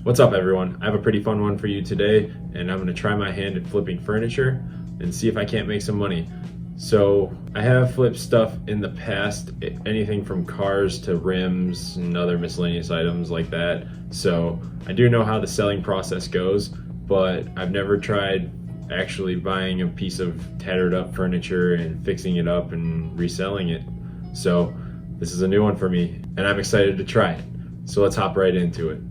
What's up, everyone? I have a pretty fun one for you today, and I'm going to try my hand at flipping furniture and see if I can't make some money. So I have flipped stuff in the past, anything from cars to rims and other miscellaneous items like that. So I do know how the selling process goes, but I've never tried actually buying a piece of tattered up furniture and fixing it up and reselling it. So this is a new one for me, and I'm excited to try it. So let's hop right into it.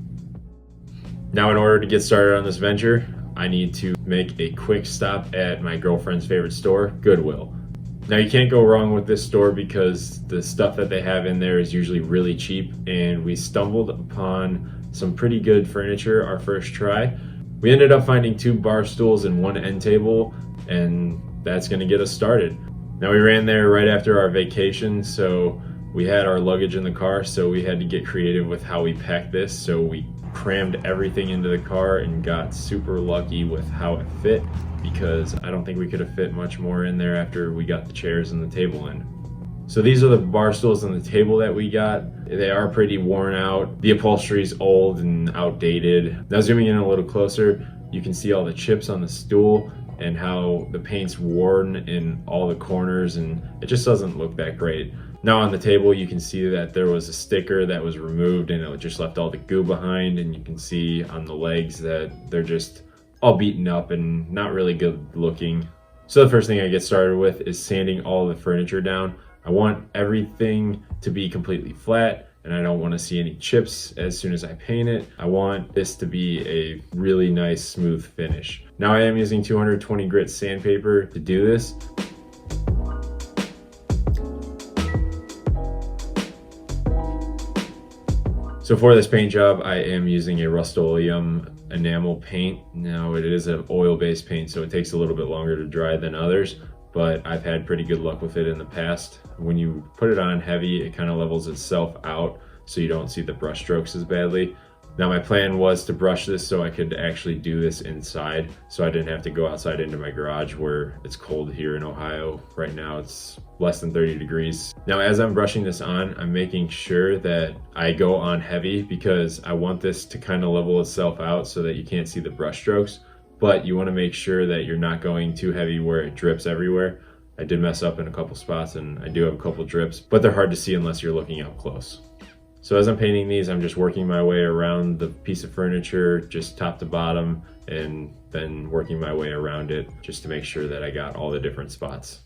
Now, in order to get started on this venture, I need to make a quick stop at my girlfriend's favorite store, Goodwill. Now, you can't go wrong with this store because the stuff that they have in there is usually really cheap, and we stumbled upon some pretty good furniture our first try. We ended up finding 2 bar stools and 1 end table, and that's gonna get us started. Now, we ran there right after our vacation, so we had our luggage in the car, so we had to get creative with how we packed this. So we crammed everything into the car and got super lucky with how it fit, because I don't think we could have fit much more in there after we got the chairs and the table in. So these are the bar stools and the table that we got. They are pretty worn out. The upholstery's old and outdated. Now, zooming in a little closer, you can see all the chips on the stool and how the paint's worn in all the corners, and it just doesn't look that great. Now, on the table, you can see that there was a sticker that was removed and it just left all the goo behind, and you can see on the legs that they're just all beaten up and not really good looking. So the first thing I get started with is sanding all the furniture down. I want everything to be completely flat, and I don't want to see any chips as soon as I paint it. I want this to be a really nice smooth finish. Now, I am using 220 grit sandpaper to do this. So for this paint job, I am using a Rust-Oleum enamel paint. Now, it is an oil-based paint, so it takes a little bit longer to dry than others, but I've had pretty good luck with it in the past. When you put it on heavy, it kind of levels itself out, so you don't see the brush strokes as badly. Now, my plan was to brush this so I could actually do this inside, so I didn't have to go outside into my garage where it's cold here in Ohio. Right now, it's less than 30 degrees. Now, as I'm brushing this on, I'm making sure that I go on heavy because I want this to kind of level itself out so that you can't see the brush strokes, but you want to make sure that you're not going too heavy where it drips everywhere. I did mess up in a couple spots, and I do have a couple drips, but they're hard to see unless you're looking up close. So as I'm painting these, I'm just working my way around the piece of furniture, just top to bottom, and then working my way around it just to make sure that I got all the different spots.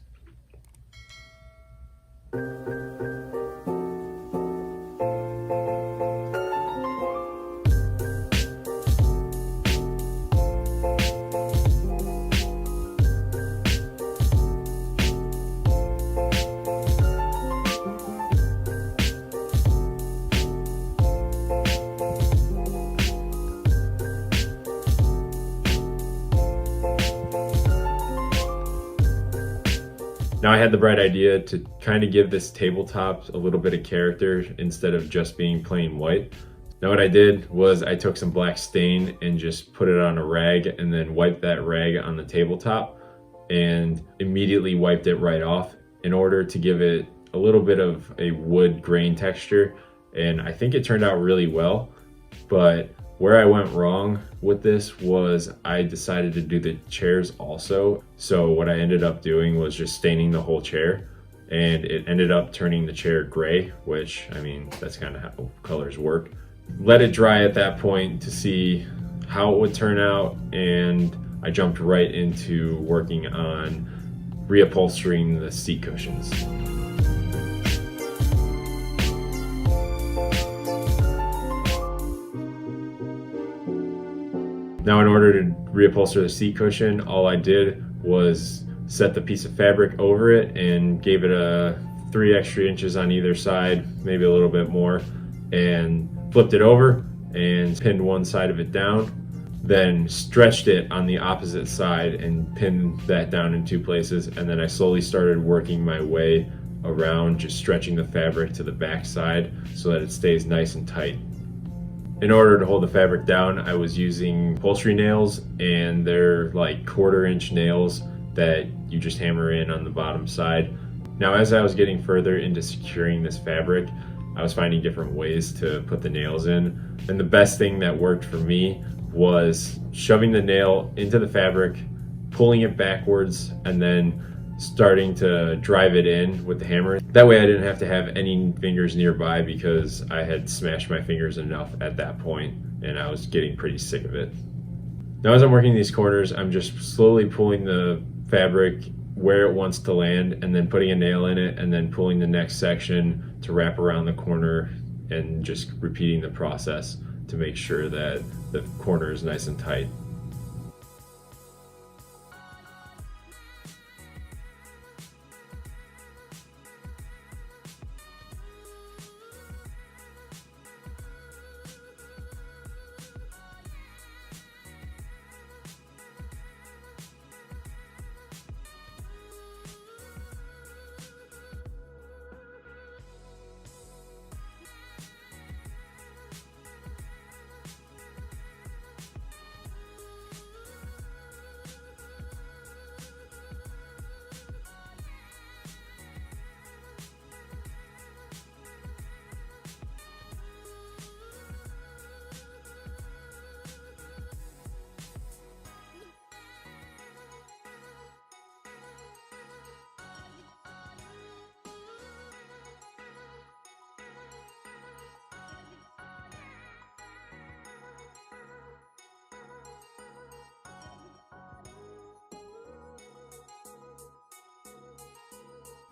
Now, I had the bright idea to kind of give this tabletop a little bit of character instead of just being plain white. Now, what I did was I took some black stain and just put it on a rag and then wiped that rag on the tabletop and immediately wiped it right off in order to give it a little bit of a wood grain texture. And I think it turned out really well, but where I went wrong with this was I decided to do the chairs also. So what I ended up doing was just staining the whole chair, and it ended up turning the chair gray, which, I mean, that's kind of how colors work. Let it dry at that point to see how it would turn out, and I jumped right into working on reupholstering the seat cushions. Now, in order to reupholster the seat cushion, all I did was set the piece of fabric over it and gave it 3 extra inches on either side, maybe a little bit more, and flipped it over and pinned one side of it down, then stretched it on the opposite side and pinned that down in 2 places, and then I slowly started working my way around, just stretching the fabric to the back side so that it stays nice and tight. In order to hold the fabric down, I was using upholstery nails, and they're like 1/4 inch nails that you just hammer in on the bottom side. Now, as I was getting further into securing this fabric, I was finding different ways to put the nails in. And the best thing that worked for me was shoving the nail into the fabric, pulling it backwards, and then starting to drive it in with the hammer. That way I didn't have to have any fingers nearby because I had smashed my fingers enough at that point and I was getting pretty sick of it. Now as I'm working these corners, I'm just slowly pulling the fabric where it wants to land and then putting a nail in it and then pulling the next section to wrap around the corner and just repeating the process to make sure that the corner is nice and tight.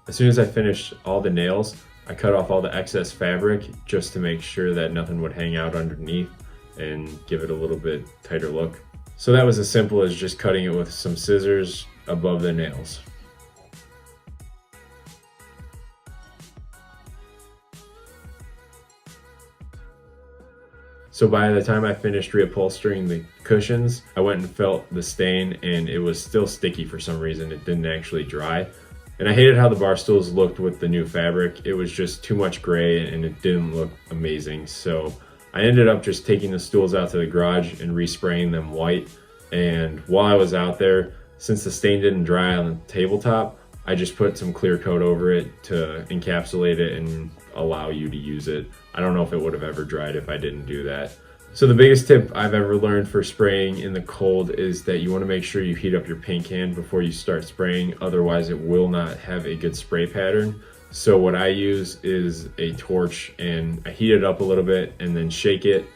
As soon as I finished all the nails, I cut off all the excess fabric just to make sure that nothing would hang out underneath and give it a little bit tighter look. So that was as simple as just cutting it with some scissors above the nails. So by the time I finished reupholstering the cushions, I went and felt the stain and it was still sticky for some reason. It didn't actually dry. And I hated how the bar stools looked with the new fabric. It was just too much gray and it didn't look amazing. So I ended up just taking the stools out to the garage and respraying them white. And while I was out there, since the stain didn't dry on the tabletop, I just put some clear coat over it to encapsulate it and allow you to use it. I don't know if it would have ever dried if I didn't do that. So the biggest tip I've ever learned for spraying in the cold is that you want to make sure you heat up your paint can before you start spraying, otherwise it will not have a good spray pattern. So what I use is a torch and I heat it up a little bit and then shake it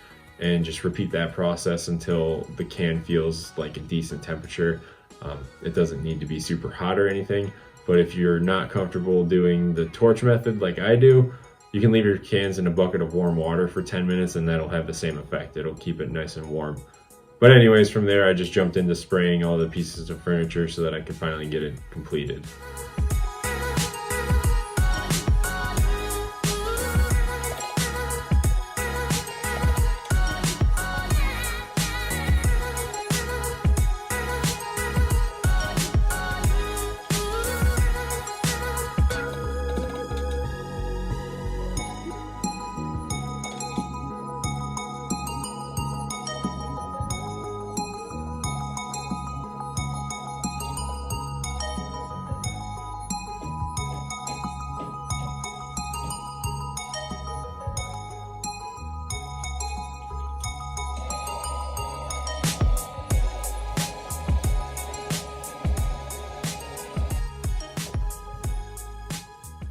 and just repeat that process until the can feels like a decent temperature. It doesn't need to be super hot or anything, but if you're not comfortable doing the torch method like I do, you can leave your cans in a bucket of warm water for 10 minutes and that'll have the same effect. It'll keep it nice and warm. But anyways, from there I just jumped into spraying all the pieces of furniture so that I could finally get it completed.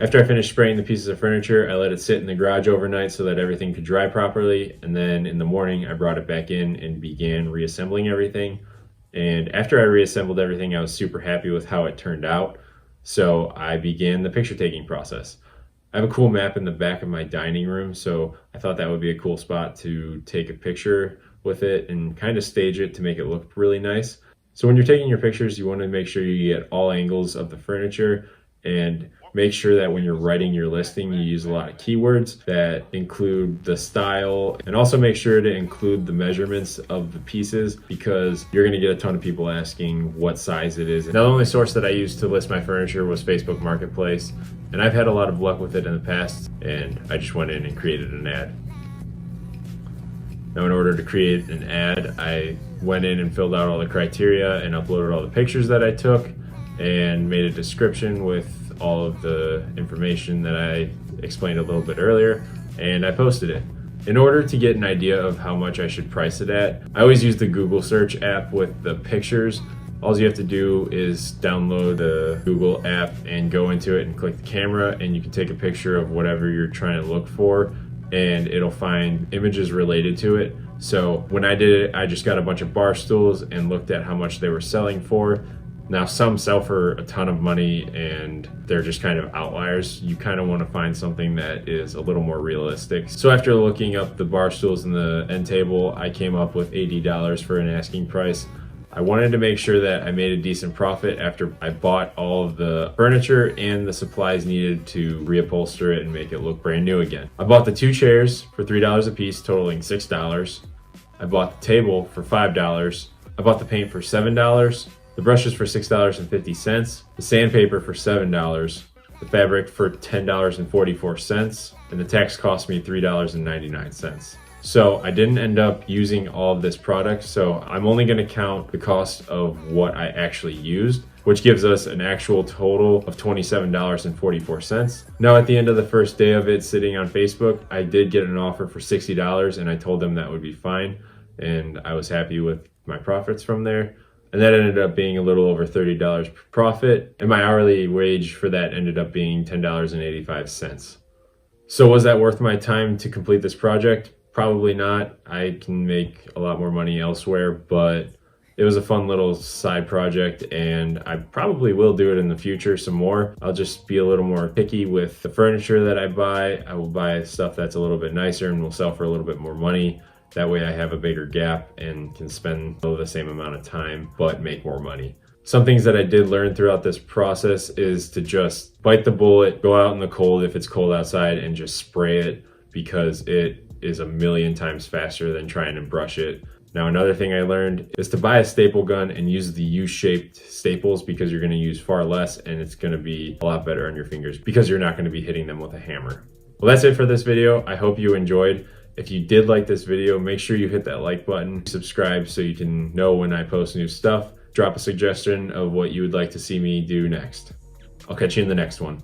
After I finished spraying the pieces of furniture, I let it sit in the garage overnight so that everything could dry properly. And then in the morning, I brought it back in and began reassembling everything. And after I reassembled everything, I was super happy with how it turned out. So I began the picture taking process. I have a cool map in the back of my dining room, so I thought that would be a cool spot to take a picture with it and kind of stage it to make it look really nice. So when you're taking your pictures, you want to make sure you get all angles of the furniture and make sure that when you're writing your listing, you use a lot of keywords that include the style, and also make sure to include the measurements of the pieces because you're gonna get a ton of people asking what size it is. Now, the only source that I used to list my furniture was Facebook Marketplace, and I've had a lot of luck with it in the past, and I just went in and created an ad. Now, in order to create an ad, I went in and filled out all the criteria and uploaded all the pictures that I took and made a description with all of the information that I explained a little bit earlier. and I posted it. In order to get an idea of how much I should price it at, I always use the Google search app with the pictures. All you have to do is download the Google app and go into it and click the camera, and you can take a picture of whatever you're trying to look for, and it'll find images related to it. So when I did it, I just got a bunch of bar stools and looked at how much they were selling for. Now some sell for a ton of money and they're just kind of outliers. You kind of want to find something that is a little more realistic. So after looking up the bar stools and the end table, I came up with $80 for an asking price. I wanted to make sure that I made a decent profit after I bought all of the furniture and the supplies needed to reupholster it and make it look brand new again. I bought the 2 chairs for $3 a piece, totaling $6. I bought the table for $5. I bought the paint for $7. The brushes for $6.50, the sandpaper for $7, the fabric for $10.44, and the tax cost me $3.99. So I didn't end up using all of this product, so I'm only going to count the cost of what I actually used, which gives us an actual total of $27.44. Now at the end of the first day of it sitting on Facebook, I did get an offer for $60 and I told them that would be fine, and I was happy with my profits from there. And that ended up being a little over $30 per profit. And my hourly wage for that ended up being $10.85. So was that worth my time to complete this project? Probably not. I can make a lot more money elsewhere, but it was a fun little side project and I probably will do it in the future some more. I'll just be a little more picky with the furniture that I buy. I will buy stuff that's a little bit nicer and will sell for a little bit more money. That way I have a bigger gap and can spend the same amount of time, but make more money. Some things that I did learn throughout this process is to just bite the bullet, go out in the cold if it's cold outside and just spray it, because it is a million times faster than trying to brush it. Now, another thing I learned is to buy a staple gun and use the U-shaped staples, because you're gonna use far less and it's gonna be a lot better on your fingers because you're not gonna be hitting them with a hammer. Well, that's it for this video. I hope you enjoyed. If you did like this video, make sure you hit that like button, subscribe so you can know when I post new stuff. Drop a suggestion of what you would like to see me do next. I'll catch you in the next one.